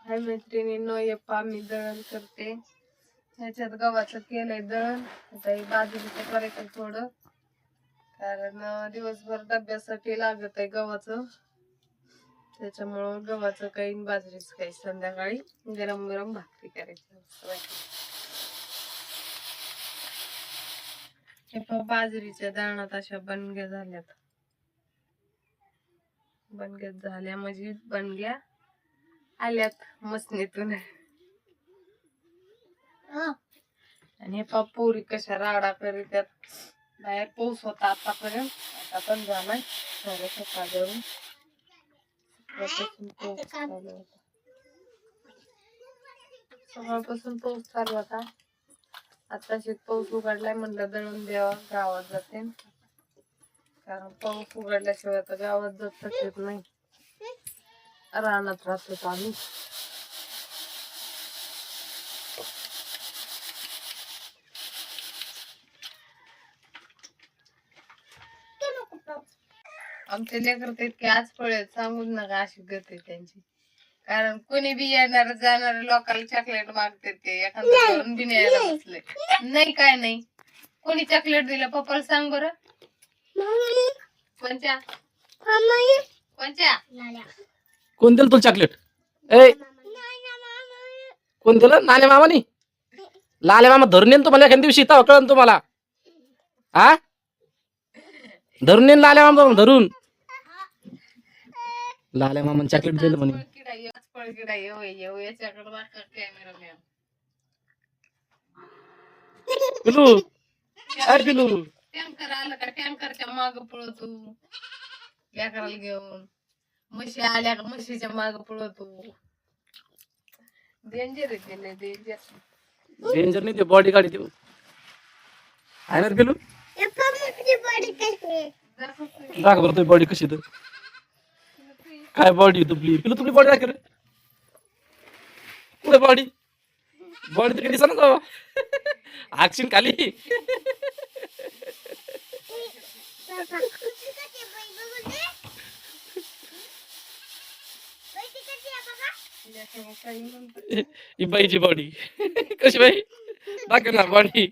हाय मैत्रिणींनो, हे मी दळण करते. ह्याच्यात गव्हाचं केलंय दळण. आता हे बाजरीचं करायचं थोडं, कारण दिवसभर डब्यासाठी लागत आहे गव्हाचं. त्याच्यामुळं गव्हाचं काही बाजरीचं काही. संध्याकाळी गरम गरम भाकरी करायची. हे बाजरीच्या दळणात अशा बनग्या झाल्यात. बनग्यात झाल्या म्हणजे बनग्या आल्यात मसनीतून. आणि हे पोरी कशा राडा करीत्यात. बाहेर पाऊस होता आतापर्यंत, आता पण झालाय थोडं सकाळवरून. सकाळपासून पाऊस चालू होता. आता पाऊस उघडलाय, म्हणलं दळून द्यावा, गावात जाते. कारण पाऊस उघडल्याशिवाय आता गावात जात येत नाही. रानात राहतो आम्ही. आमचे लेकर तर इतके आज पळत सांगूच नका, अशी गत त्यांची. कारण कोणी बी येणार जाणार लोकांना चॉकलेट मागते ते. एखादं घरून बी न्यायला बसले नाही, काय नाही. कोणी चॉकलेट दिलं पप्पाला सांग बरं. कोणत्या कोणत्या कोण दिलं तुला चॉकलेट? कोण दिलं? नाल्या मामानी. लाल्या मामा धरून येईन तुम्हाला एखाद्या दिवशी, तेव्हा कळन तुम्हाला. हा, धरून येईन लाल्या मामा, धरून. लाल्या मामा चॉकलेट दिलं म्हणे. पिलू, अरे पिलू, टँकर आलं का टँकरच्या माग पळतो लेकराला घेऊन. म्हशी आल्या का म्हशीच्या माग पळतो. डेंजर आहे, डेंजर. डेंजर नाही ते, बॉडी गाडी देऊ आहे ना पिलू. दाख बरं तुझी बॉडी कशी. तर काय बॉडी तुपली पिलू, तुपली बॉडी दाखव रे. पुढे बॉडी बॉडी तर कधी सांग आक्षिन खाली. ही बाईची बॉडी कशी बाई दाखव ना बॉडी.